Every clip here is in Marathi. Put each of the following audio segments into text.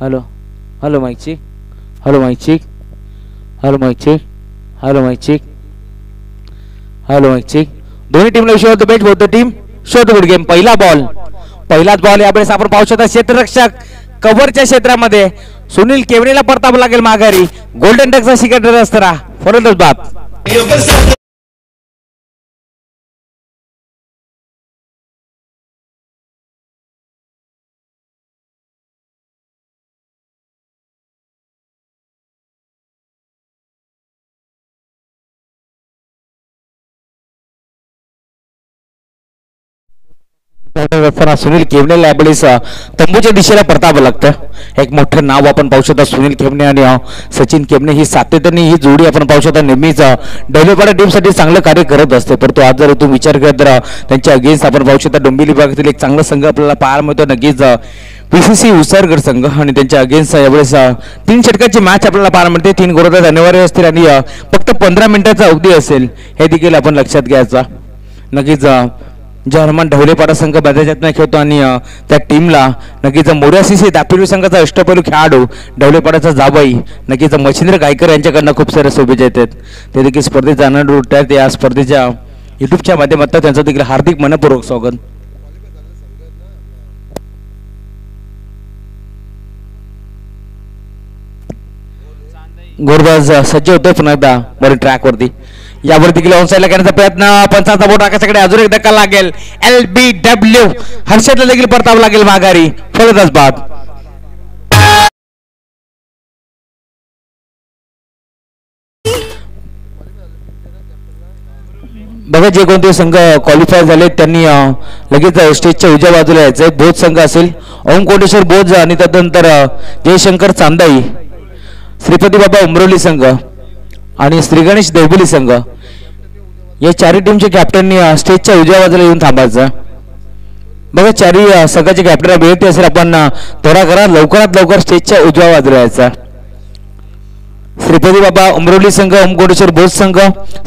Hello hello mic check. Hello mic check. Hello mic check. Hello mic check. Hello mic check. दोन्ही टीमला show the bet both the team show the good game. पहिलाच बॉल यावेळेस आपण पाहू शकता क्षेत्ररक्षक कव्हरच्या क्षेत्रामध्ये सुनील केवणेला परतावं लागेल माघारी. गोल्डन डकचा शिकार असताना फलंदाज बाद. सुनील केवणेला तंबूच्या दिशेला परतावं लागतं. एक मोठं नाव आपण पाहू शकता सुनील केवणे आणि सचिन केवणे ही सातत्याने ही जोडी आपण पाहू शकता नेहमीच डेव्हलपमेंट टीमसाठी चांगलं कार्य करत असते. परंतु आज जर तुम्ही विचार करत तर त्यांच्या अगेन्स्ट आपण पाहू शकता डोंबिवली भागातील एक चांगला संघ आपल्याला पाहायला मिळतो. नक्कीच PCC उसरगड संघ आणि त्यांच्या अगेन्स्ट यावेळेस 3 षटकाची मॅच आपल्याला पाहायला मिळते. 3 गोलंदाज अनिवार्य असतील आणि फक्त 15 मिनिटाचा अवधी असेल हे देखील आपण लक्षात घ्यायचा. नक्कीच जर्मन ढवलेपाडा संघ बॅदाजातनं खेळतो आणि त्या टीमला नक्कीच मोर्यासीसी दापिरी संघाचा अष्टपैलू खेळाडू ढवलेपाड्याचा जाबाई नक्कीच मच्छिंद्र गायकर यांच्याकडनं खूप साऱ्या शुभेच्छा येतात. ते देखील स्पर्धेचा आनंद लुटत आहेत. या स्पर्धेच्या युट्यूबच्या माध्यमातून त्यांचं देखील हार्दिक मनपूर्वक स्वागत. गोरबाज सज्ज होतोय पुन्हा एकदा बरी ट्रॅकवरती. यावर देखील ऑन साईडला करण्याचा प्रयत्न. पंचाचा बोट आकाशाकडे अजून एक धक्का लागेल. LBW हर्षदला देखील परतावं लागेल माघारी. फलंदाज बाद. बघा जे कोणते संघ क्वालिफाय झाले त्यांनी लगेच स्टेजच्या उजव्या बाजूला यायचंय. बोध संघ असेल ओम कोटेश्वर बोध आणि त्यानंतर जयशंकर चांदाई, श्रीपती बाबा उमरोली संघ आणि श्री गणेश देवबुली संघ या चारही टीमचे कॅप्टननी स्टेजच्या उजव्या बाजूला येऊन थांबायचं. बघा चारही संघाचे कॅप्टन विनंती असेल आपण त्वरा करा, लवकरात लवकर स्टेजच्या उजव्या बाजूला यायचा. श्रीपती बाबा उमरोली संघ, ओम कोटेश्वर बोध संघ,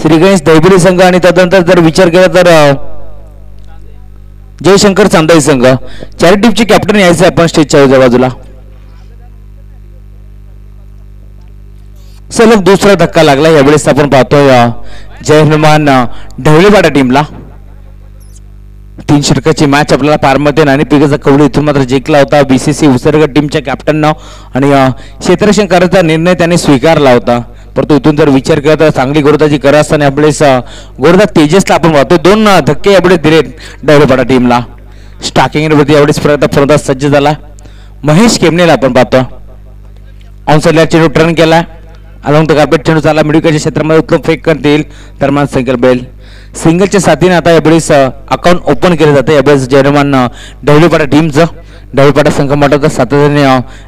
श्री गणेश देवबुली संघ आणि त्यानंतर जर विचार केला तर जयशंकर चांदाई संघ चारही टीमचे कॅप्टन यायचे आपण स्टेजच्या उजव्या बाजूला. सलग दुसरा धक्का लागला. यावेळेस आपण पाहतोय जय हनुमान ढवळीवाडा टीमला 3 षटकाची मॅच आपल्याला पार मध्ये आणि पिकाचा कवडी इथून मात्र जिंकला होता BCC उसरगड टीमच्या कॅप्टननं आणि क्षेत्ररक्षण करायचा निर्णय त्याने स्वीकारला होता. परंतु इथून जर विचार केला तर चांगली गोलंदाजी करत असताना यावेळेस गोलंदाज तेजसला आपण पाहतोय 2 धक्के यावेळेस दिले ढवळीवाडा टीमला. स्टार्टिंगवरती यावेळेस फलंदाज सज्ज झाला. महेश केमनेला आपण पाहतो ऑन साईडला चेंडू टर्न केला. अलॉंग द कार्पेट चेंडू चालला मिडविकेटच्या क्षेत्रामध्ये उत्तम फेक करता येईल. दरम्यान सिंगल बेल सिंगलच्या साथीने आता यावेळेस अकाउंट ओपन केले जाते. यावेळेस जर्मन ढवळीपाडा टीमचं ढवळीपाडा संघ म्हणतात सातत्याने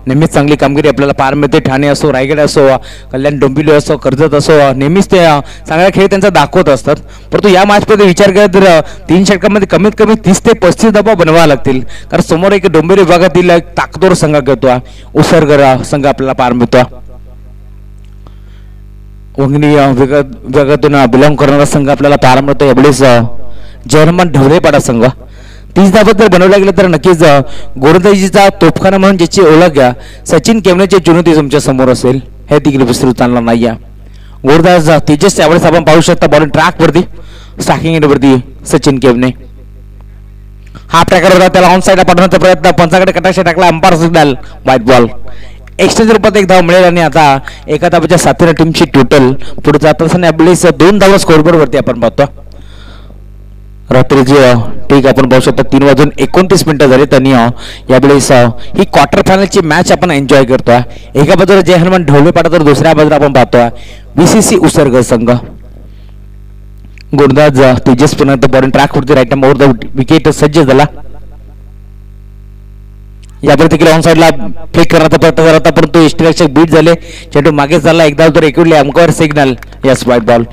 नेहमीच चांगली कामगिरी आपल्याला पार मिळते. ठाणे असो, रायगड असो, कल्याण डोंबिवली असो, कर्जत असो, नेहमीच ते चांगला खेळ त्यांचा दाखवत असतात. परंतु या मॅचमध्ये विचार केला तर 3 षटकामध्ये कमीत कमी 30 ते 35 धावा बनवावे लागतील. कारण समोर एक डोंबिवली विभागातील एक ताकदोर संघ खेळतो उसरगड संघ आपल्याला पार मिळतो. वंगणी विभागातून बिलॉंग करणारा संघ आपल्याला पाहायला मिळतो. यावेळेस जर्मन ढवळेपाडा संघ 30 धावा जर बनवल्या गेल्या तर नक्कीच गोलंदाजीचा तोफखाना म्हणून ज्याची ओळख घ्या सचिन केवणेची चुनौती तुमच्या समोर असेल हे देखील विसरू चालणार नाही. गोलंदाज तेजस यावेळेस आपण पाहू शकता बॉलिंग ट्रॅक वरती स्टॅकिंग वरती सचिन केवणे हा प्रकार होता. त्याला ऑन साईडला पाठवण्याचा प्रयत्न पंचाकडे कटाक्ष टाकला. Umpire signal white ball. Extra रूपात 1 धाव मिळेल आणि आता एका धावाच्या साथीने टीमची टोटल पुढे जात असताना यावेळेस 2 धावा स्कोरबोर्ड वरती आपण पाहतो. रात्रीची ठीक आपण पाहू शकता 3:29 झाले. त्यांनी यावेळेस ही क्वार्टर फायनलची मॅच आपण एन्जॉय करतोय. एका बाजूला जय हनुमान ढवळीपाडा तर दुसऱ्या बाजूला आपण पाहतोय BCC उसरगड संघ. गोलंदाज तेजस पुन्हा बॉलिंग ट्रॅक वरती राईट नंबर द विकेट सज्ज झाला. यावर देखील ऑन साईडला फ्लिक करण्याचा प्रयत्न करत होता परंतु यष्टीरक्षक बीट झाले. चेंडू मागे चालला. 1 धाव तर एकवडली अंकावर signal. Yes white ball.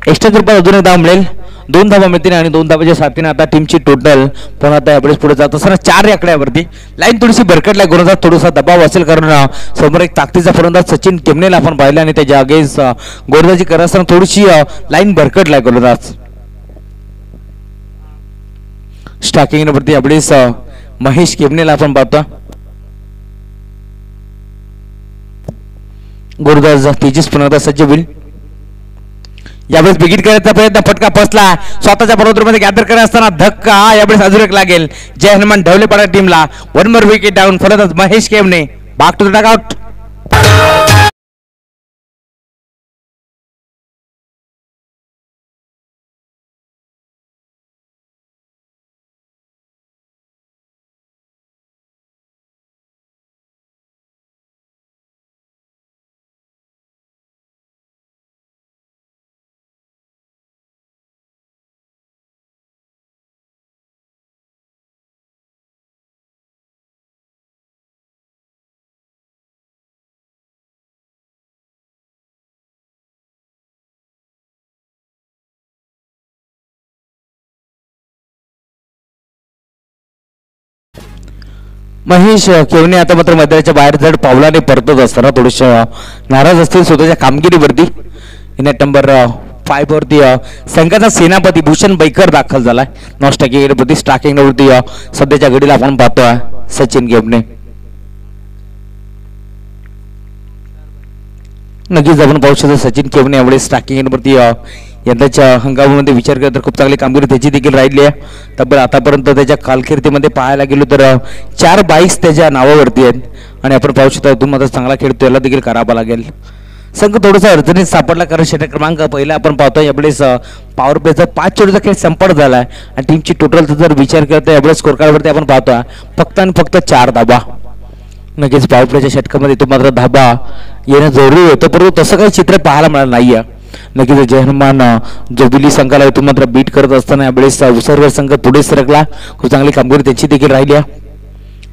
Extra रूपात अजून 1 धाव मिळेल. 2 धावा मिळतील आणि 2 धावाच्या साथीने आता टीमची टोटल पण आता यावेळेस पुढे जात असताना 4 आकड्यावरती लाईन थोडीशी भरकटला. गोलंदाज थोडासा दबाव असेल कारण समोर एक ताकदीचा फलंदाज सचिन केमनेला आपण पाहिला आणि त्याच्या अगेन्स्ट गोलंदाजी करत असताना थोडीशी लाईन भरकटलाय गोलंदाज. स्टॅकिंग वरती यावेळेस महेश केमनेला आपण पाहतो. गोलंदाज तेजस पुन्हा एकदा सज्ज होईल. यावेळेस बिगिट करायचा प्रयत्न, फटका फसला. स्वतःच्या बरोबरमध्ये गॅदर करत असताना धक्का. यावेळेस अजून एक लागेल जय हनुमान ढवलेपाडा टीमला. One more wicket down. फलंदाज Mahesh Kemne. Back to the dugout. Mahesh Kevne आता मात्र मैदानाच्या बाहेर जड पावलाने परतत असताना थोडेसे नाराज असतील स्वतःच्या कामगिरीवरती. नेट नंबर 5 वरती संघाचा सेनापती भूषण बैकर दाखल झालाय. नॉस्टॅकिंग स्टार्टिंग वरती सध्याच्या घडीला आपण पाहतोय सचिन केवने. नक्कीच आपण पाहू शकतो सचिन केवने यावेळी स्टार्टिंग वरती यंदाच्या हंगामामध्ये विचार केला तर खूप चांगली कामगिरी त्याची देखील राहिली आहे. तब्बल आतापर्यंत त्याच्या कालकिर्दीमध्ये पाहायला गेलो तर 4 बाईक्स त्याच्या नावावरती आहेत आणि आपण पाहू शकतो इथून मात्र चांगला खेळ त्याला देखील करावा लागेल. संघ थोडासा अडचणीत सापडला कारण षटक क्रमांक पहिला आपण पाहतो यावेळेस पॉवर प्लेचा 5 चेंडूचा खेळ संपत झाला आहे आणि टीमची टोटल जर विचार केला तर यावेळेस स्कोर कार्डवरती आपण पाहतोय फक्त आणि फक्त 4 धाबा. नक्कीच पॉवर प्लेच्या षटकामध्ये तो मात्र धाबा येणं जरुरी होतं परंतु तसं काही चित्र पाहायला मिळालं नाही आहे. नक्कीच जय हनुमान जोबिली संघाला इथून मात्र बीट करत असताना यावेळेस उसरवर संघ पुढे सरकला. खूप चांगली कामगिरी त्यांची देखील राहिली आहे.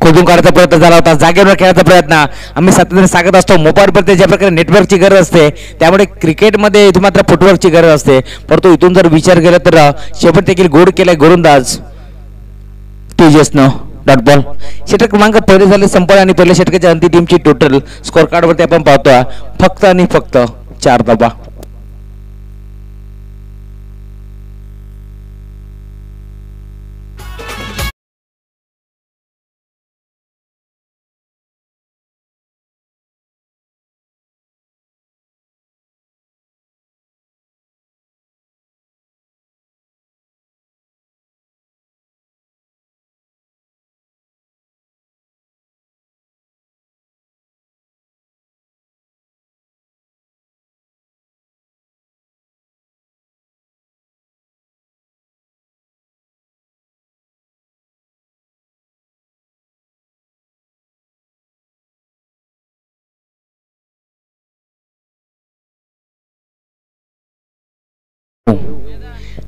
खोदून काढायचा प्रयत्न झाला होता. जागेवर खेळायचा प्रयत्न आम्ही सातत्याने सांगत असतो. मोबाईलवरती ज्या प्रकारे नेटवर्कची गरज असते त्यामुळे क्रिकेटमध्ये इथून मात्र फुटवर्कची गरज असते परंतु इथून जर विचार केला तर शेवट देखील गोड केलाय गोलंदाज तेजसनं. Dot ball. षटक क्रमांक पहिले झाले संपल आणि पहिल्या षटकाच्या अंतिम टीमची टोटल स्कोर कार्डवरती आपण पाहतोय फक्त आणि फक्त 4 धाबा.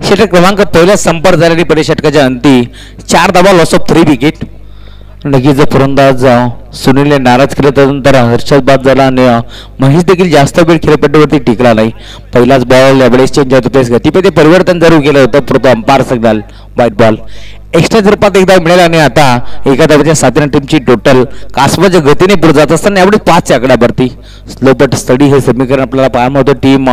षटक क्रमांक पहिल्या संपर्क झालेली पहिल्या षटकाच्या अंती 4 धाबा. Loss of 3 wicket. लगेच फलंदाज सुनीलने नाराज केले त्यानंतर हर्षद बाद झाला आणि महेश देखील जास्त वेळ खेळपट्टीवरती टिकला नाही. पहिलाच बॉल यावेळेस चेंज होतो पेस गतीमध्ये परिवर्तन जरूर केलं होतं परंतु umpire signal white ball. Extra स्वरूपात एकदा मिळेल आणि आता एका धाब्याच्या साथीने टीमची टोटल कासवाच्या गतीने पुढे जात असताना एवढी 5 आकड्यावरती स्लो बट स्टडी हे समीकरण आपल्याला पाहायला होतं. टीम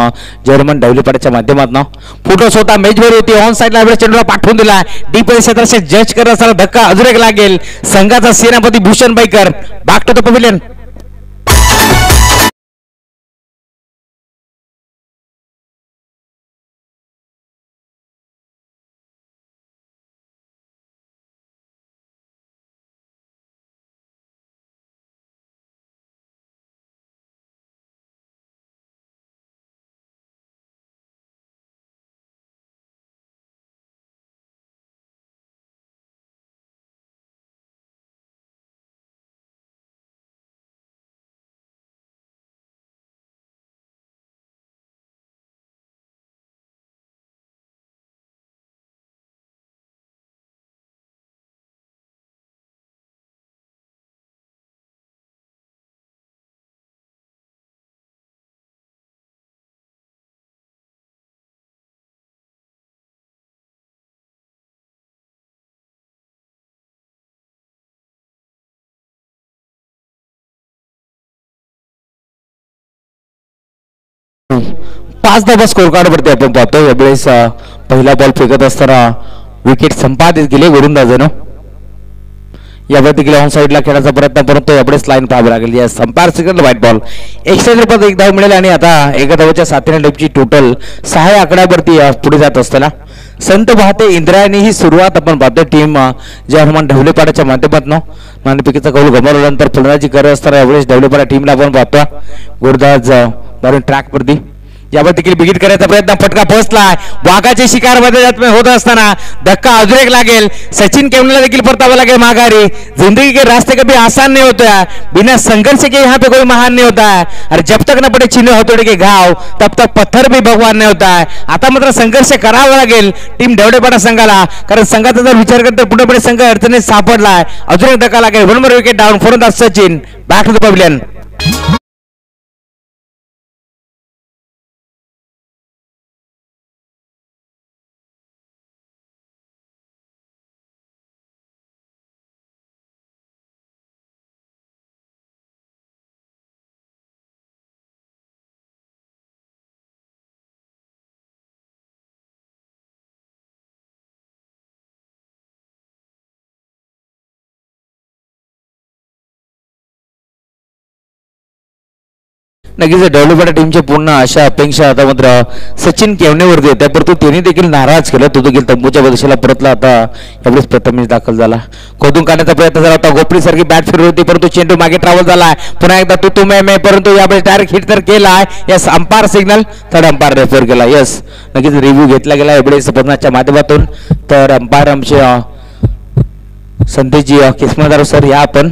जर्मन ढवलेपाड्याच्या माध्यमातून फोटोस होता मेजवर होती ऑन साईडला वेळेस चेंडूला पाठवून दिला. डीप क्षेत्राशी जज करत असताना धक्का अजून एक लागेल. संघाचा सेनापती Bhushan Baikar. Back to the pavilion. पाच धाबा स्कोर कार्डवरती आपण पाहतो. यावेळेस पहिला बॉल फेकत असताना विकेट संपादित केले गोलंदाजानं. यावर देखील ऑन साईडला खेळायचा प्रयत्न परंतु यापुढेच लाईन पाहावी लागेल. या संपार सेकंड व्हाईट बॉल एक्स्ट्रा रूपात एक धाव मिळेल आणि आता एका धावाच्या 7 डावची टोटल 6 आकड्यावरती पुढे जात असताना संत वाहते इंद्रायणी ही सुरुवात आपण पाहतोय. टीम जे हनुमान ढवलेपाड्याच्या माध्यमातून नाणेफेकीचा कौल गमावल्यानंतर फलंदाजी करत असताना यावेळेस ढवलेपाडा टीमला आपण पाहतोय. गुरुदास मारून ट्रॅक वरती यावर देखील बिगिट करायचा प्रयत्न फटका पोहोचलाय. वाघाचे शिकार मध्ये होत असताना धक्का अजून एक लागेल. सचिन केवणला देखील परतावं लागेल माघारी. जिंदगी के रास्ते कभी आसान नहीं होता है, बिना संघर्ष के यहाँ पे कोई महान नहीं होता है और जब तक न पड़े चिन्ह हथौड़े के घाव तब तक पत्थर भी भगवान नहीं होता है. आता मात्र संघर्ष करावा लागेल टीम ढवळेपाडा संघाला, कारण संघाचा जर विचार करता पुढे पुढे संघ अडचणीत सापडलाय. अजून एक धक्का लागेल. 1 more wicket down for the Sachin. Back to the pavilion. नक्कीच डेव्हलपमेंट टीमच्या पूर्ण आशा अपेक्षा आता मात्र सचिन केवणेवरती होत्या, परंतु त्यांनी देखील नाराज केलं. तो देखील तंबूच्या प्रदेशाला परतला. आता यावेळेस प्रथमेश दाखल झाला. खोदून काढण्याचा प्रयत्न झाला होता. गोपरी सारखी बॅट फिरवली होती परंतु चेंडू मागे ट्रॅव्हल झालाय. पुन्हा एकदा तू मैं परंतु यावेळेस डायरेक्ट हिट तर केलाय. Yes umpire signal third umpire refer केला. यस नक्कीच रिव्ह्यू घेतला गेला यावेळेस पदनाच्या माध्यमातून. तर अंपायर आमचे संदेशजी किस्मतदार सर या आपण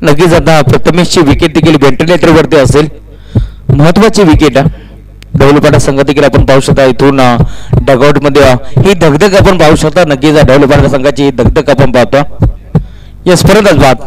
नक्कीच आता प्रथमेशची विकेट देखील व्हेंटिलेटर वरती असेल. महत्वाची विकेट ढवलेपाडा संघ देखील आपण पाहू शकता. इथून डगआउट मध्ये ही धगधग आपण पाहू शकता. नक्कीच ढवलेपाडा संघाची ही धगधग आपण पाहतो. यस परतच बाद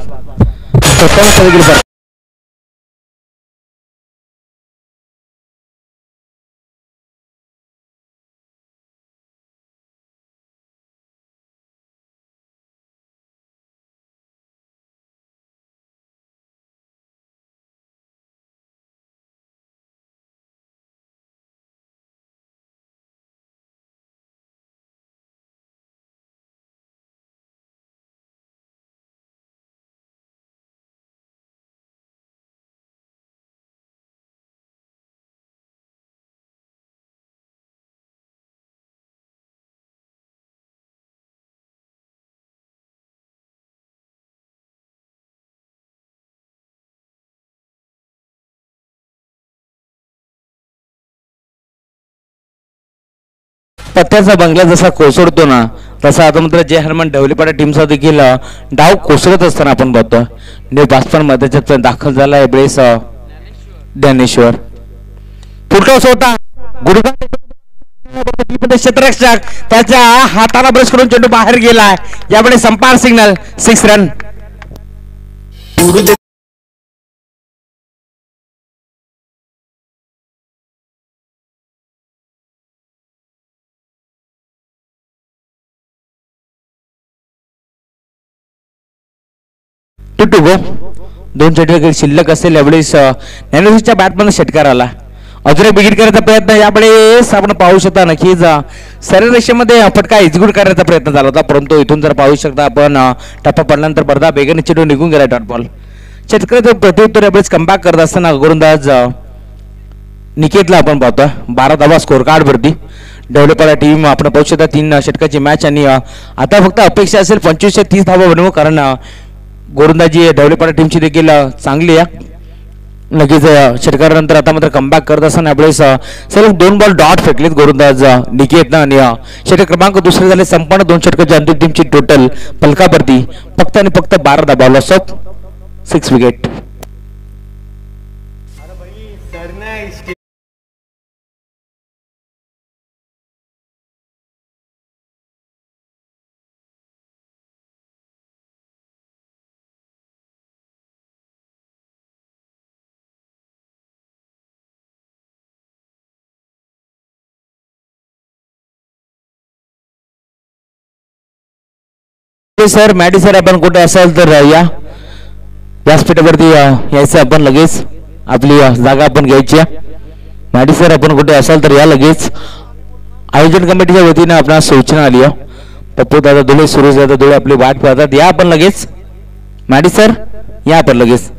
पत्त्याचा बंगला जसा कोसळतो ना तसा आता मात्र जय हनुमान ढवलेपाडा टीमचा देखील डाव कोसळत असताना आपण बघतो. न्यू बास्पन मध्ये दाखल झाला यावेळेस ज्ञानेश्वर. फुटटॉस होता गुरुदास क्षेत्ररक्षक त्याच्या हाताला ब्रश करून चेंडू बाहेर गेलाय. यावेळेस संपार सिग्नल 6 रन. टू गो 2 षटकार शिल्लक असेल. यावेळेस ज्ञानेश्वरच्या बॅटमध्ये षटकार आला. अजून एक बिगिट करायचा प्रयत्न यावेळेस आपण पाहू शकता. नक्कीच सरळ रेषेमध्ये फटका एक्झिक्यूट करण्याचा प्रयत्न झाला होता परंतु इथून जर पाहू शकता आपण टप्पा पडल्यानंतर बरदा बेगाने चेंडू निघून गेला. Dot ball. षटकाराचं प्रत्युत्तर यावेळेस कमबॅक करत असताना गोलंदाज निकेतला आपण पाहतोय. 12 धावा स्कोर कार्ड वरती. ढवलेपाडा टीम आपण पाहू शकता 3 षटकाची मॅच आणि आता फक्त अपेक्षा असेल 25 ते 30 धावा बनवू, कारण गोलंदाजी ढवलेपाडा टीमची देखील चांगली आहे. नक्कीच षटकारानंतर आता मात्र कमबॅक करत असताना यावेळेस सलग 2 बॉल डॉट फेकलेत गोलंदाज निकेतनं आणि षटक क्रमांक दुसरे झाले. संपूर्ण 2 षटकाची अंतिम टीमची टोटल फलकावरती फक्त आणि फक्त 12 धावा. Loss of 6 wicket. Sir Maddy sir आपण कुठे असाल तर या व्यासपीठावरती यायचं. आपण लगेच आपली जागा आपण घ्यायची. मॅडी सर आपण कुठे असाल तर या लगेच. आयोजन कमिटीच्या वतीनं आपणास सूचना आली आहे. पप्पू दादा धुळे, सुरेश दादा धुळे आपली वाट पाहतात. या आपण लगेच. मॅडी सर या आपण लगेच.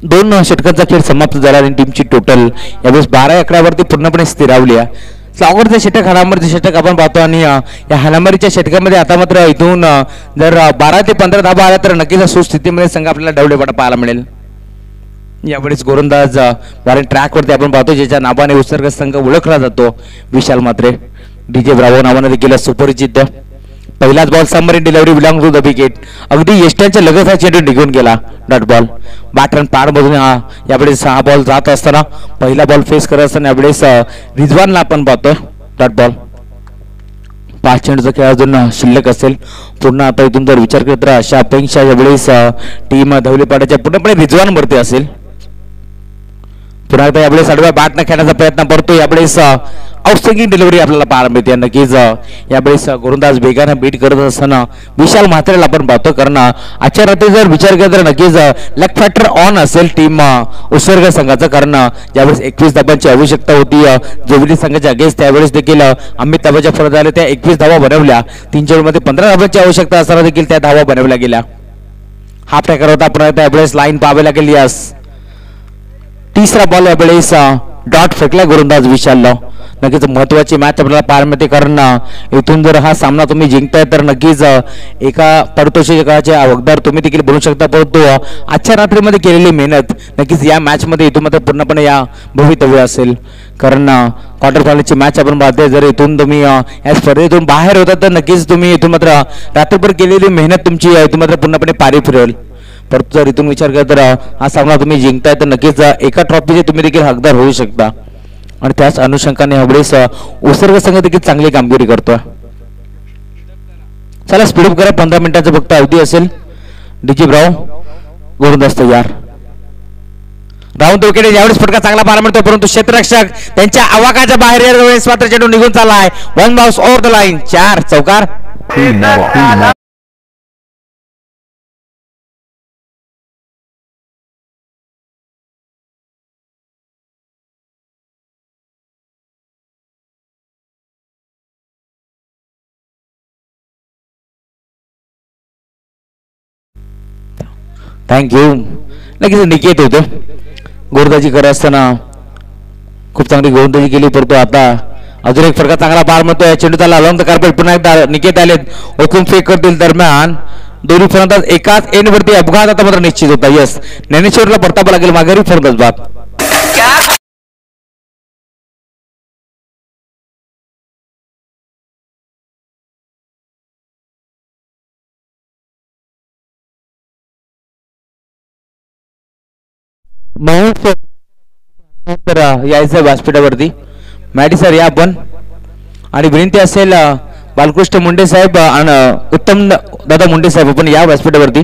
2 षटकांचा खेळ समाप्त झाला आणि टीमची टोटल यावेळेस 12-11 वरती पूर्णपणे स्थिरावली आहे. अवघडचे षटक हाणामारीचे षटक आपण पाहतो आणि या हाणामारीच्या षटकामध्ये आता मात्र इथून जर 12 ते 15 धाबा आल्या तर नक्कीच सुस्थितीमध्ये संघ आपल्याला ढवळेपाटा पाहायला मिळेल. यावेळेस गोलंदाज ट्रॅकवरती आपण पाहतो ज्याच्या नावाने उत्सर्ग संघ ओळखला जातो विशाल म्हात्रे. डीजे ब्रावो नावाने देखील सुपरिचित. पहिलाच ball submarine delivery belong to the wicket. अगदी यष्ट्यांच्या लगत हा चेंडू निघून गेला. Dot ball. बॅटरन पॅडमधून यावेळेस हा बॉल जात असताना पहिला बॉल फेस करत असताना यावेळेस रिजवानला आपण पाहतोय. Dot ball. 5 चेंडूचा खेळ अजून शिल्लक असेल. पुन्हा आता इथून जर विचार केला तर अशा अपेक्षा यावेळेस टीम धवलेपाड्याच्या पूर्णपणे रिजवानवरती असेल. पुन्हा एकदा यावेळेस आडव्या बॅटनं खेळण्याचा प्रयत्न करतो. यावेळेस आउटस्विंगिंग डिलिव्हरी आपल्याला पाहायला मिळते. नक्कीच यावेळेस गोलंदाज वेगानं बीट करत असताना विशाल म्हात्रेला आपण पाहतो. कारण आजच्या रात्री जर विचार केला तर नक्कीच लक फॅक्टर ऑन असेल टीम उत्सर्ग संघाचं. कारण ज्यावेळेस 21 धावांची आवश्यकता होती जोविली संघाच्या अगेन्स्ट त्यावेळेस देखील अमित धावाच्या फरक झाले. त्या 21 धावा बनवल्या. 3 चेंडूमध्ये 15 धावांची आवश्यकता असताना देखील त्या धावा बनवल्या गेल्या. हाफ ट्रॅकर होता. पुन्हा त्यावेळेस लाईन पाहावी लागेल. यस तिसरा बॉल यावेळेस डॉट फेकला गोलंदाज विशालला. नक्कीच महत्वाची मॅच आपल्याला पाहायला मिळते. कारण इथून जर हा सामना तुम्ही जिंकताय तर नक्कीच एका पारितोषिकाचे हकदार तुम्ही देखील बनू शकता. परंतु आजच्या रात्रीमध्ये केलेली मेहनत नक्कीच या मॅचमध्ये इथून मात्र पूर्णपणे या भवितव्य असेल. कारण क्वार्टर फायनलची मॅच आपण पाहतोय. जर इथून तुम्ही या स्पर्धेतून बाहेर होता तर नक्कीच तुम्ही इथून मात्र रात्रभर केलेली मेहनत तुमची इथून मात्र पूर्णपणे पारी फिरेल. परंतु जर इथून विचार केला तर हा सामना तुम्ही जिंकताय तर नक्कीच एका ट्रॉफीचे तुम्ही देखील हकदार होऊ शकता. आणि त्याच अनुषंगाने यावेळेस उत्सर्ग संघ देखील चांगली कामगिरी करतोय. चला स्पीडअप करा. 15 मिनिटांचा फक्त अवधी असेल. डीजे ब्राव गोलंदाज तयार. राऊंड विकेट यावेळेस फटका चांगला पाहायला मिळतो. परंतु क्षेत्ररक्षक त्यांच्या आवाकाच्या बाहेर मात्र चेंडू निघून चाललाय. 1 बाउन्स ओव्हर द लाईन. 4 चौकार. थँक्यू. नक्कीच निकेत होते. गोलंदाजी करत असताना खूप चांगली गोलंदाजी केली. परंतु आता अजून एक फटका चांगला पार मिळतोय. चेंडू लॉंग द कार्पेट. पुन्हा एकदा निकेत आलेत. ओकून फेक करतील. दरम्यान दोन्ही फलंदाज एकाच एंडवरती अपघात आता मात्र निश्चित होता. यस ज्ञानेश्वरला परतावा लागेल. माघारी फलंदाज बाद. तर यायचं व्यासपीठावरती. मॅडी सर या आपण. आणि विनंती असेल बालकृष्ण मुंडे साहेब आणि उत्तम दादा मुंडे साहेब आपण या व्यासपीठावरती.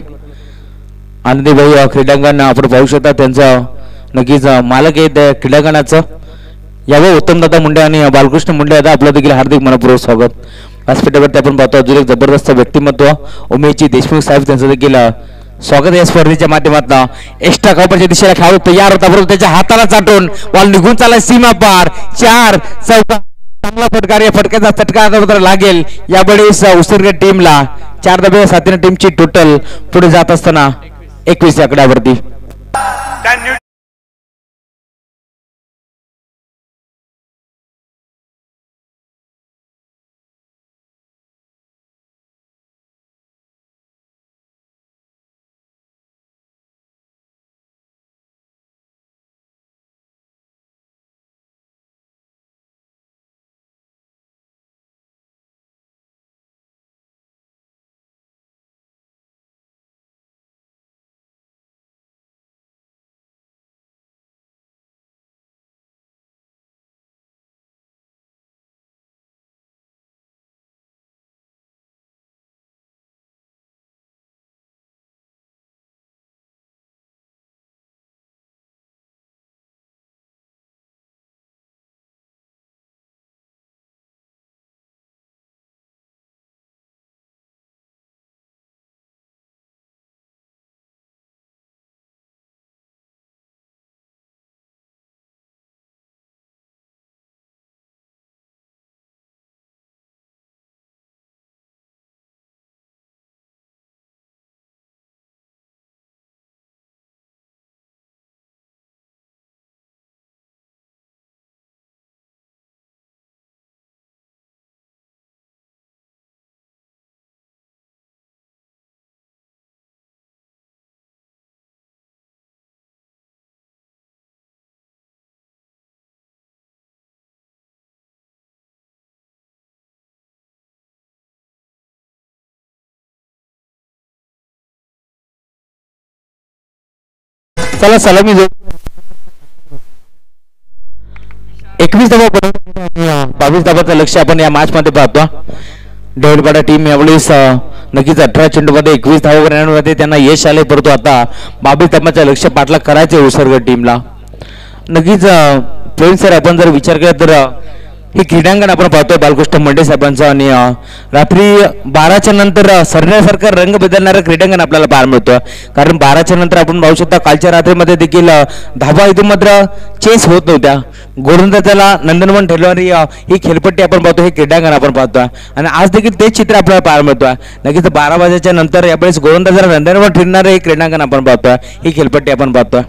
आनंदी भाई क्रीडांगण आपण पाहू शकता. त्यांचं नक्कीच मालक आहेत क्रीडांगणाचं. यावं उत्तम दादा मुंडे आणि बालकृष्ण मुंडे आता आपलं देखील हार्दिक मनपूर्वक स्वागत. व्यासपीठावरती आपण पाहतो अजून एक जबरदस्त व्यक्तिमत्व उमेशजी देशमुख साहेब त्यांचं देखील स्वागत या स्पर्धेच्या माध्यमातून. एक्स्ट्रा कव्हरच्या दिशेला खेळाडू तयार होता. परंतु त्याच्या हाताला चाटून बॉल निघून चालला सीमा पार. 4 चौकार. चांगला फटकार. या फटक्याचा चटका लागेल यावेळेस उत्सर्ग टीमला. 4 धाब्या साथीने टीमची टोटल पुढे जात असताना 21 आकड्यावरती. चला सलामी 21 धावा बनवून 22 धावाचं लक्ष आपण या मॅच मध्ये पाहतो. ढवळपाडा टीम यावेळेस नक्कीच 18 चेंडूमध्ये 21 धावा करण्यामध्ये त्यांना यश आले, परंतु आता 22 धावांचं लक्ष पाठलाग करायचे उसरगड टीमला. नक्कीच प्रवीण सर, आपण जर विचार केला तर हे क्रीडांगण आपण पाहतोय बालकृष्ण मंडे साहेबांचं, आणि रात्री 12च्या नंतर सरण्यासारखं रंग बदलणारं क्रीडांगण आपल्याला पाहायला मिळतं. कारण 12च्या नंतर आपण पाहू शकता कालच्या रात्रीमध्ये देखील धाबा इथून मात्र चेस होत नव्हत्या. गोलंदाजाला नंदनवन ठेवणारी ही खेळपट्टी आपण पाहतो, हे क्रीडांगण आपण पाहतोय, आणि आज देखील तेच चित्र आपल्याला पाहायला मिळतोय. नक्कीच 12 वाजेच्या नंतर यावेळेस गोलंदाजाला नंदनवन ठेवणारं हे क्रीडांगण आपण पाहतोय, ही खेळपट्टी आपण पाहतोय.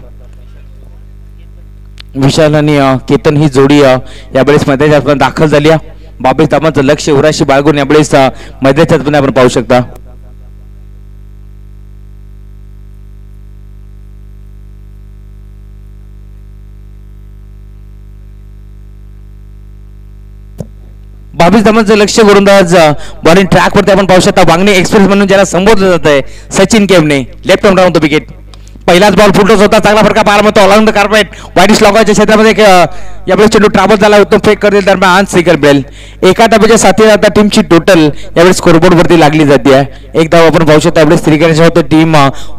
विशाल आणि केतन ही जोडी यावेळेस मैदानात दाखल झाली. 22 धावांचं लक्ष उराशी बाळगून यावेळेस मैदानात आपण पाहू शकता. बावीस धावांचं लक्ष गोलंदाज बॉलिंग ट्रॅक वरती आपण पाहू शकता. वांगणी एक्सप्रेस म्हणून ज्याला संबोधलं जात आहे Sachin Kevne, left arm round wicket. पहिलाच बॉल फुलटोस होता, चांगला फटका पाहायला मिळतो ऑल द कार्पेट. वाईट लॉकाच्या क्षेत्रामध्ये यावेळेस चेंडू ट्रॅव्हल झाला, उत्तम फेक करतील दरम्यान सिंगल बेल. एका धाब्याच्या साथी आता टीमची टोटल यावेळेस स्कोरबोर्ड वरती लागली जाते. एक धाव आपण पाहू शकता यावेळेस स्त्रीकरणाच्या होतं टीम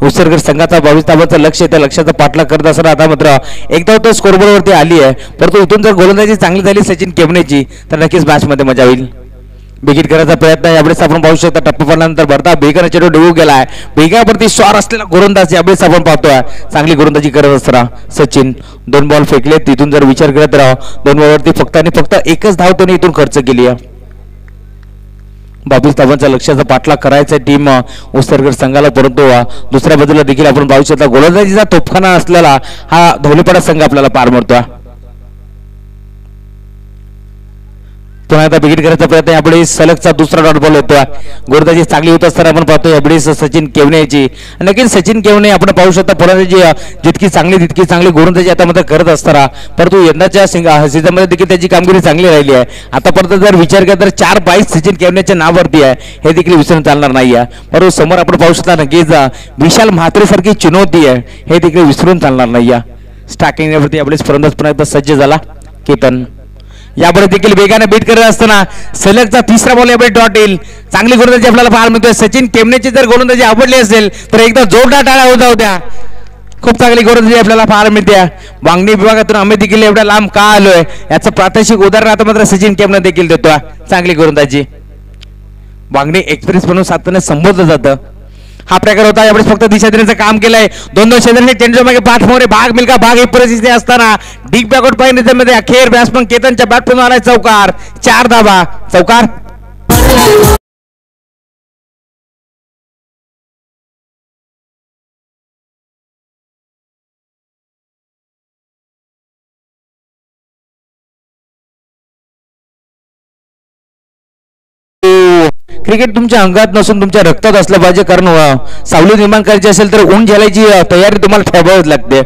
उसरगड संघाचा 22 धावांचं लक्ष, त्या लक्षाचा पाठलाग करत असताना आता मात्र एक धाव तर स्कोरबोर्ड वरती आली आहे, परंतु इथून जर गोलंदाजी चांगली झाली सचिन केवनेची तर नक्कीच मॅच मध्ये मजा होईल. विकेट करायचा प्रयत्न यावेळेस आपण पाहू शकता. टप्पा पडल्यानंतर भरता बेगाने चेंडू डुबू गेलाय. बेगावरती स्वार असलेला गोलंदाज यावेळेस आपण पाहतोय चांगली गोलंदाजी करत असताना सचिन. 2 बॉल फेकले, तिथून जर विचार करत राहा 2 बॉलवरती फक्त आणि फक्त एकच धाव त्याने इथून खर्च केली आहे. 22 धावांचा लक्ष्याचा पाठलाग करायचा टीम उसरगड संघाला, परंतु दुसऱ्या बाजूला देखील आपण पाहू शकता गोलंदाजीचा तोफखाना असलेला हा धवलेपाडा संघ आपल्याला पार मारतोय. पुन्हा एकदा विकेट करायचा प्रयत्न, यापुढे सलगचा दुसरा डॉट बॉल येतोय. गोलंदाजी चांगली होत असताना आपण पाहतो यापुढे सचिन केवनेची. नक्कीच सचिन केवने आपण पाहू शकता फलंदाजी जितकी चांगली गोलंदाजी आता मात्र करत असताना, परंतु यंदाच्या सीझन मध्ये देखील त्याची कामगिरी चांगली राहिली आहे. आतापर्यंत जर विचार केला तर 4 बाईस सचिन केवनेच्या नावावरती आहे, हे देखील विसरून चालणार नाही आहे. परंतु समोर आपण पाहू शकता नक्कीच विशाल म्हात्रे सारखी चुनौती आहे, हे देखील विसरून चालणार नाही आहे. स्टार्टिंग वरती यावेळेस फलंदाज पुन्हा एकदा सज्ज झाला केतन. यापुढे देखील वेगाने बीट करत असताना सलगचा तिसरा बॉल यापुढे डॉट येईल. चांगली गोलंदाजी आपल्याला पाहायला मिळतोय. सचिन केवनेची जर गोलंदाजी आवडली असेल तर एकदा जोरदार टाळ्या होत होत्या. खूप चांगली गोलंदाजी आपल्याला पाहायला मिळते. वांगणी विभागातून आम्ही देखील एवढ्या लांब का आलोय याचं प्रात्यक्षिक उदाहरण आता मात्र सचिन केवने देखील देतोय. चांगली गोलंदाजी वांगणी एक्सप्रेस म्हणून सातत्याने संबोधलं जातं. हा प्रकार होता. यावेळेस फक्त दिशा देण्याचं काम केलंय. 2 क्षेत्रांनी चेंडू मागे पाठमोरे भाग मिल्का भाग ही परिस्थिती असताना डीप बॅकआउट पाहिजे मध्ये अखेर बॅट्समन केतनच्या बॅटमधून आलाय चौकार. 4 धावा चौकार. क्रिकेट तुमच्या अंगात नसून तुमच्या रक्तात असलं पाहिजे, कारण सावली निर्माण करायची असेल तर ऊन झेलायची तयारी तुम्हाला ठेवावीच लागते.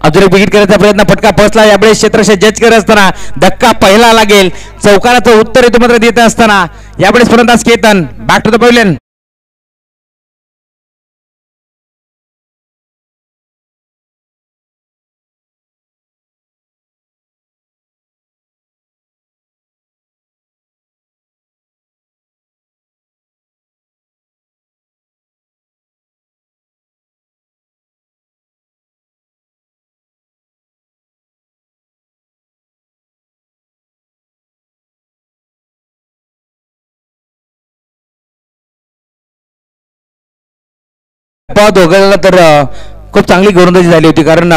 अजून एक विकेट करायचा प्रयत्न, फटका फसला. यावेळेस क्षेत्रशः जज करत असताना धक्का पहिला लागेल. चौकाराचं उत्तर येतो मात्र देत असताना यावेळेस फलंदाज Ketan back to the pavilion. दोघांना तर खूप चांगली गोलंदाजी झाली होती, कारण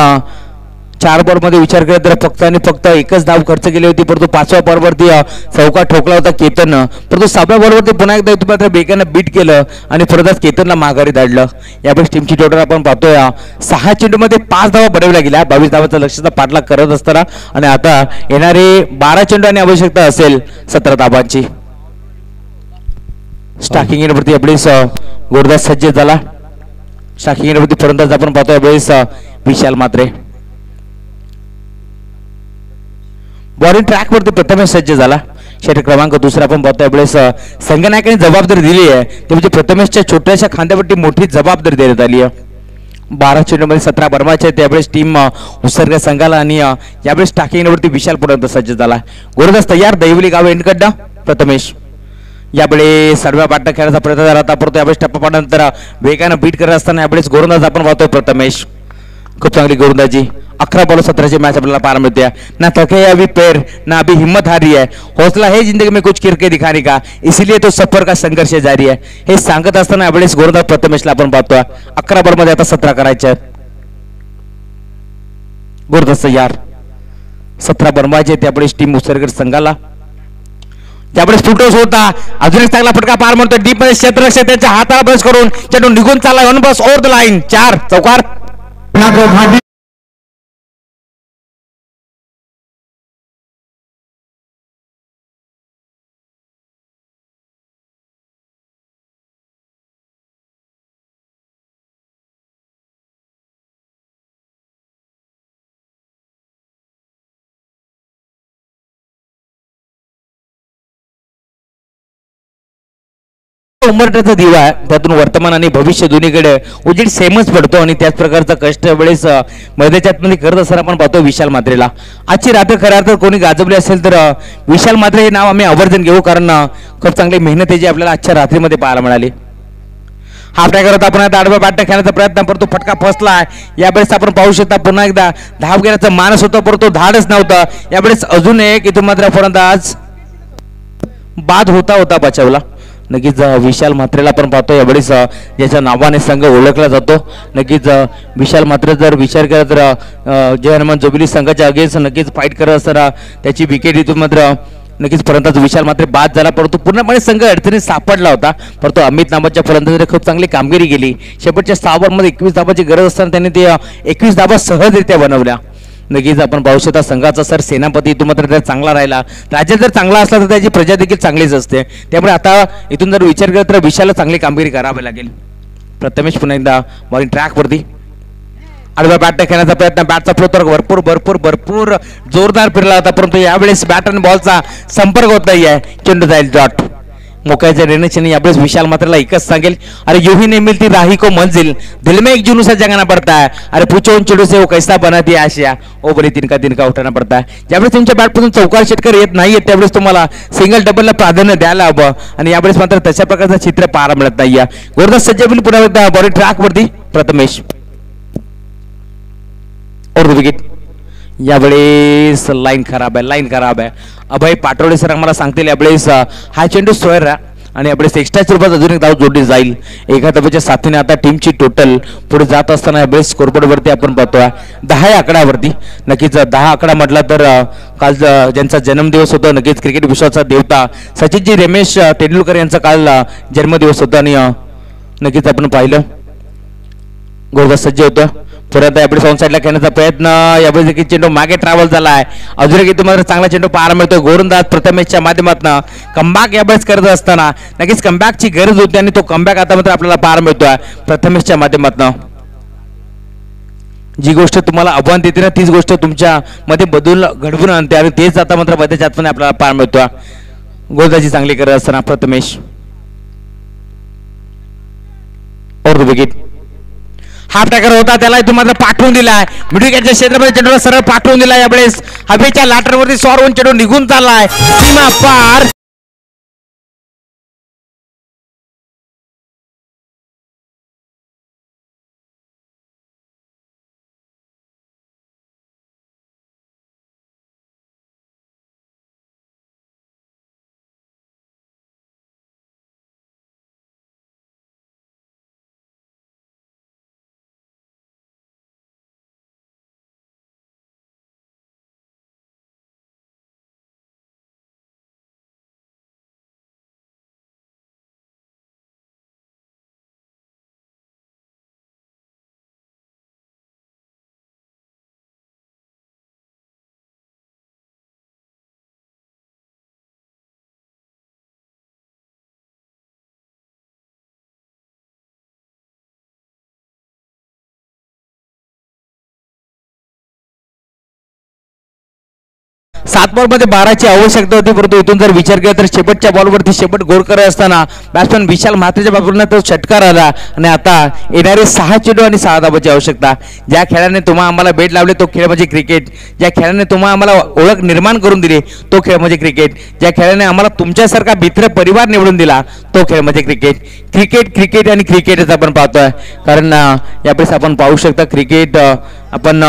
4 बॉलमध्ये विचार केला तर फक्त आणि फक्त एकच धाव खर्च केली होती, परंतु 5व्या बॉलवरती चौका ठोकला होता केतन. परंतु 6व्या बॉलवरती पुन्हा एकदा इथं मात्र बेगानं बीट केलं आणि फलंदाज केतनला माघारी धाडलं. यावेळेस टीमची टोटल आपण पाहतोय 6 चेंडूमध्ये 5 धावा बनवल्या गेल्या. 22 धावांचा लक्ष्याचा पाठलाग करत असताना, आणि आता येणारे 12 चेंडू आणि आवश्यकता असेल 17 धावांची. स्टार्टिंग इनवरती यावेळेस गोलंदाज सज्ज झाला. स्टार्टिंग इनवरती फलंदाज आपण पाहतोय यावेळेस विशाल म्हात्रे. बॉलिंग ट्रॅक वरती प्रथमेश सज्ज झाला. षटक क्रमांक 2 आपण पाहतोय यावेळेस संगनायकाने जबाबदारी दिली आहे, ते म्हणजे प्रथमेशच्या छोट्याशा खांद्यावरती मोठी जबाबदारी देण्यात आली आहे. 12 चेंडूमध्ये 17 बनवायचे आहेत. त्यावेळेस टीम उसरगा संघाला आणि यावेळेस टाकीवरती विशाल पर्यंत सज्ज झाला. गोलंदाज तयार. दैवली गाव एंडकडा प्रथमेश. यावेळेस सर्व बाटा खेळायचा प्रयत्न झाला होता, परंतु यावेळेस टप्पा पाडल्यानंतर वेगानं बीट करत असताना यावेळेस गोलंदाज आपण पाहतोय प्रथमेश. खूप चांगली गोलंदाजी. 11 बॉल 17 मैच आपल्याला पार मिळते है. ना थके अभी पैर ना अभी हिम्मत हारी है, हौसला है जिंदगी में कुछ करके दिखाने का, इसलिए तो सफर का संघर्ष जारी है. हे सांगत असताना यावेळेस गोलंदाज प्रथमेशला आपण पाहतोय. 11 बॉल मध्ये आता 17 करायचे आहेत. गोलंदाज तयार. 17 बनवायचे त्यावेळेस टीम उसरगड संघाला. त्यावेळेस फुटोस होता. अजून एक चांगला फटका पार म्हणतोय डीप मध्ये क्षेत्ररक्षक त्यांच्या हाताला बस करून चेंडू निघून चालला. On bus over the line. 4 चौकार. उमरट्याचा दिवा आहे, त्यातून वर्तमान आणि भविष्य दोन्हीकडे उजेड सेमच पडतो आणि त्याच प्रकारचा कष्ट वेळेस मैदानात मध्ये करत असताना आपण पाहतो विशाल मात्रेला. आजची रात्र खऱ्या अर्थात कोणी गाजवली असेल तर विशाल मात्रे हे नाव आम्ही आवर्जून घेऊ, कारण खूप चांगली मेहनत आहे जी आपल्याला आजच्या रात्रीमध्ये पाहायला मिळाली. हाफ ट्रॅक करत आपण आता आडव्या बॅट खेळण्याचा प्रयत्न करतो. फटका फसला. यावेळेस आपण पाहू शकता पुन्हा एकदा धाव घेण्याचा मानस होता, परंतु धाडच नव्हतं. यावेळेस अजून एक इथून मात्र फलंदाज बाद होता होता बचावला. नक्कीच विशाल म्हात्रेला आपण पाहतो यावेळेस ज्याच्या नावाने संघ ओळखला जातो. नक्कीच विशाल म्हात्रे जर विचार केला तर जय हनुमान जुबिली संघाच्या अगेन्स्ट नक्कीच फाईट करत असताना त्याची विकेट इथून मात्र नक्कीच फलंदाज विशाल म्हात्रे बाद झाला, परंतु पूर्णपणे संघ अडचणीत सापडला होता. परंतु अमित नावाच्या फलंदाजाने खूप चांगली कामगिरी केली. शेवटच्या 6 ओव्हरमध्ये 21 धावाची गरज असताना त्यांनी ते 21 धावा सहजरित्या बनवल्या. नक्कीच आपण पाहू शकता संघाचा सर सेनापती इथून मात्र जर चांगला राहिला, राज्य जर चांगला असला तर त्याची प्रजा देखील चांगलीच असते. त्यामुळे आता इथून जर विचार केला तर विशालला चांगली कामगिरी करावी लागेल. प्रथमेश पुन्हा एकदा बॉलिंग ट्रॅकवरती आडव्या बॅट खेळण्याचा प्रयत्न. बॅटचा फ्लो तर भरपूर भरपूर भरपूर जोरदार फिरला होता, परंतु यावेळेस बॅट आणि बॉलचा संपर्क होत नाहीये. चेंडू जाईल डॉट. मोक्याच्या रेनेशने यावेळेस विशाल मात्रेला एकच सांगेल, अरे यू ही नहीं मिलती राही को मंजिल, दिल में एक जुनून सा जगाना पड़ता है, अरे पूछो उन चिड़ों से वो कैसा बना दिया आशिया, ओ बड़ी तिनका उठाना पड़ता है. ज्यावेळेस तुमच्या बॅटपासून चौकार षटकार येत नाहीये त्यावेळेस तुम्हाला सिंगल डबलला प्राधान्य द्यायला हवं, आणि यावेळेस मात्र तशा प्रकारचं चित्र पाहायला मिळत नाहीये. गोलंदाज सज्ज बिल पुन्हा एकदा बॉडी ट्रॅकवरती प्रथमेश और विकेट. यावेळेस लाईन खराब आहे, लाईन खराब आहे. अभय पाटोळे सर आम्हाला सांगतील यावेळेस हा चेंडू स्क्वेअर आणि यावेळेस एक्स्ट्राच्या रूपात अजून एक धाव जोडली जाईल. एका धावेच्या साथीने आता टीमची टोटल पुढे जात असताना यावेळेस स्कोरबोर्डवरती आपण पाहतोय 10 आकड्यावरती. नक्कीच 10 आकडा म्हटला तर काल ज्यांचा जन्मदिवस होता, नक्कीच क्रिकेट विश्वाचा देवता सचिनजी रमेश तेंडुलकर यांचा काल जन्मदिवस होता, आणि नक्कीच आपण पाहिलं गोलंदाज सज्ज होतं. परत यावेळेस ऑन साईडला खेळण्याचा प्रयत्न. यावेळेस देखील चेंडू मागे ट्रॅव्हल झाला आहे. अजून एक तुम्हाला चांगला चेंडू पाहायला मिळतोय गोलंदाज प्रथमेशच्या माध्यमातून. कमबॅक यावेळेस करत असताना नक्कीच कमबॅकची गरज होती आणि तो कमबॅक आता मात्र आपल्याला पाहायला मिळतोय प्रथमेशच्या माध्यमातून. जी गोष्ट तुम्हाला आव्हान देते ना तीच गोष्ट तुमच्या मध्ये घडवून आणते, आणि तेच आता मात्र बद्याच्या आतमध्ये आपल्याला पाहायला मिळतोय. गोलंदाजी चांगली करत असताना प्रथमेश और विकेट. हाफ टॅकर होता त्याला इथून मात्र पाठवून दिलाय मिडविकेटच्या क्षेत्रामध्ये चेंडूला सरळ पाठवून दिला. यावेळेस हवेच्या लाटरवरती सॉर होऊन चेंडू निघून चाललाय सीमा पार. 7 बॉलमध्ये 12ची आवश्यकता होती, परंतु इथून जर विचार केला तर शेवटच्या बॉलवरती शेवट गोल करत असताना बॅट्समॅन विशाल म्हात्रेच्या बाजूने तो षटकार आला आणि आता येणारे 6 चेंडू आणि 6 धावांची आवश्यकता. ज्या खेळाने तुम्हा आम्हाला भेट लावले तो खेळ म्हणजे क्रिकेट. ज्या खेळाने तुम्हा आम्हाला ओळख निर्माण करून दिली तो खेळ म्हणजे क्रिकेट. ज्या खेळाने आम्हाला तुमच्यासारखा मित्र परिवार निवडून दिला तो खेळ म्हणजे क्रिकेट. क्रिकेट क्रिकेट आणि क्रिकेटच आपण पाहतोय, कारण यावेळेस आपण पाहू शकता क्रिकेट आपण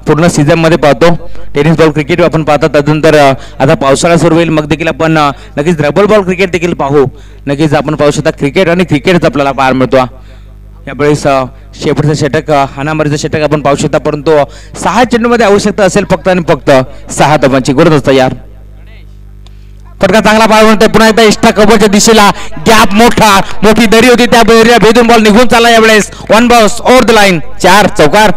पूर्ण सीझन मध्ये पाहतो. टेनिस बॉल क्रिकेट आपण पाहतो, त्यानंतर आता पावसाळा सुरू होईल मग देखील आपण नक्कीच रबल बॉल क्रिकेट देखील पाहू. नक्कीच आपण पाहू शकता क्रिकेट आणि क्रिकेटच आपल्याला पाहायला मिळतो. यावेळेस शेवटचं षटक हाणामारीचं षटक आपण पाहू शकता, परंतु 6 चेंडूमध्ये आवश्यकता असेल फक्त आणि फक्त 6 धावांची. गरज असतं यार. फटका चांगला पाहायला मिळतोय पुन्हा एकदा इष्टा कव्हरच्या दिशेला गॅप मोठी दरी होती, त्या दरीला भेदून बॉल निघून चालला. यावेळेस 1 बॉल्स ओव्हर द लाईन, 4 चौकार.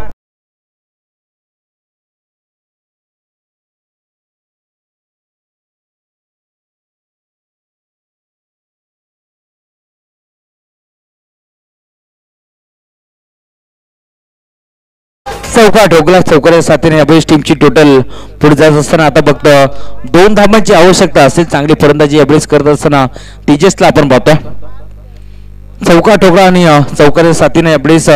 चौका ठोकला. चौकाच्या साथीने यावेळेस टीमची टोटल पुढे जात असताना आता फक्त 2 धावांची आवश्यकता असेल. चांगली फलंदाजी यावेळेस करत असताना तेजसला आपण पाहतोय. चौका ठोकला आणि चौकाच्या साथीने यावेळेस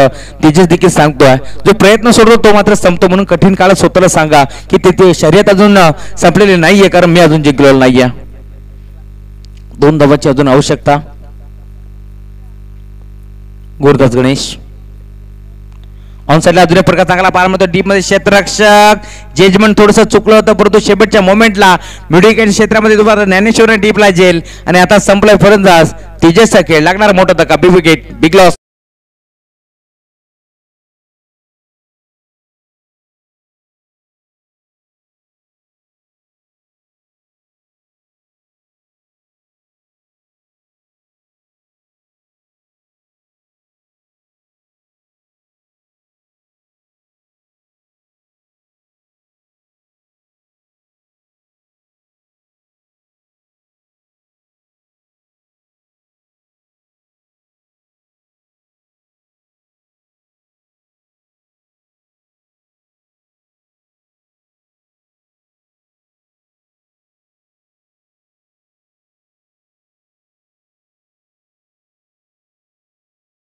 तेजस देखील सांगतोय जो प्रयत्न सोडतो तो मात्र संपतो, म्हणून कठीण काळात स्वतःला सांगा की ते शर्यत अजून संपलेली नाहीये, कारण मी अजून जिंकलेलो नाहीये. 2 धावांची अजून आवश्यकता. गुरदास गणेश ऑन साईडला अजून एक प्रकार चांगला पाहायला मिळतो. डीप मध्ये क्षेत्ररक्षक जजमेंट थोडंसं चुकलं होतं, परंतु शेवटच्या मोमेंटला मिडविकेट क्षेत्रामध्ये तुम्हाला ज्ञानेश्वरने डीपला जेल आणि आता संपलाय फलंदाज तेजसचा खेळ. लागणार मोठा धक्का, बिग विकेट, बिग लॉस.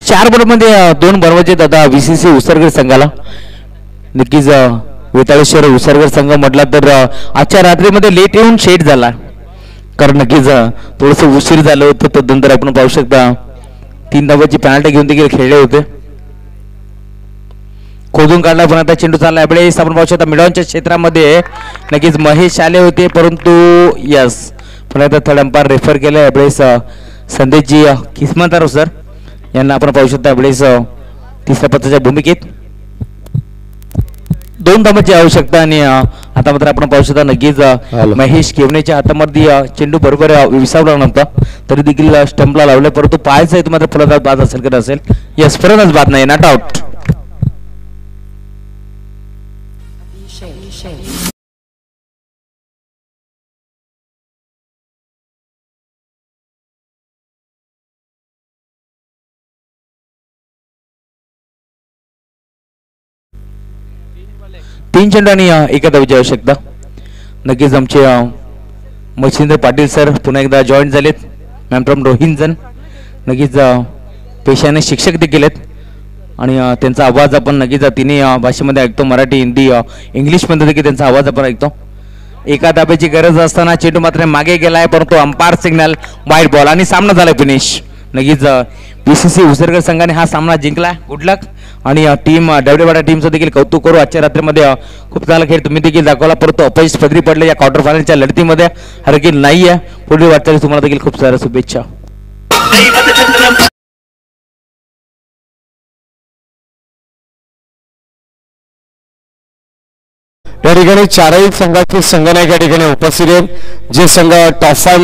चार बॉलमध्ये 2 बनवायचे आता VCC उसरगड संघाला. नक्कीच वेताळेश्वर उसरगड संघ म्हटला तर आजच्या रात्रीमध्ये लेट येऊन शेट झाला, कारण नक्कीच थोडस उशीर झालं होतं. तदनंतर आपण पाहू शकता 3 धावांची पेनल्टी घेऊन देखील खेळले होते. खोदून काढला पण आता चेंडू चालला. यावेळेस आपण पाहू शकता मिडॉनच्या क्षेत्रामध्ये नक्कीच महेश आले होते, परंतु यस पण आता थर्ड अंपायर रेफर केलं. यावेळेस संदेशजी किस्मतार सर यांना आपण पाहू शकता. यावेळेस तिसऱ्या पत्त्याच्या भूमिकेत 2 धावांची आवश्यकता आणि आता मात्र आपण पाहू शकता नक्कीच महेश केवनेच्या हातामध्ये चेंडू बरोबर विसावला नव्हता तरी देखील स्टंपला लावले, परंतु पाहायचं आहे मात्र फलंदाज बाद असेल का नसेल. यस फलंदाज बाद नाही, नॉट आउट. तीन चेंडू आणि एका धावेची आवश्यकता. नक्कीच आमचे मच्छिंद्र पाटील सर पुन्हा एकदा जॉईन झालेत, मॅम फ्रॉम रोहिंजन. नक्कीच पेशाने शिक्षक देखील आहेत आणि त्यांचा आवाज आपण नक्कीच तिन्ही भाषेमध्ये ऐकतो, मराठी, हिंदी, इंग्लिशमध्ये देखील त्यांचा आवाज आपण ऐकतो. एका धाब्याची गरज असताना चेंडू मात्र मागे गेलाय, परंतु अंपायर सिग्नल वाईड बॉल आणि सामना झालाय फिनिश. नक्कीच VCC उसरगड संघाने हा सामना जिंकला. गुड लक. आणि टीम डबडेवाडा टीमचं देखील कौतुक करू. आजच्या रात्रीमध्ये खूप चांगला खेळ तुम्ही देखील दाखवला, परंतु अपयश पदरी पडले या क्वार्टर फायनलच्या लढतीमध्ये. हरकील नाही आहे. पुढील वाटचाली तुम्हाला देखील खूप साऱ्या शुभेच्छा. या ठिकाणी चारही संघातील संघनायक या ठिकाणी उपस्थित आहेत. जे संघ टॉप 5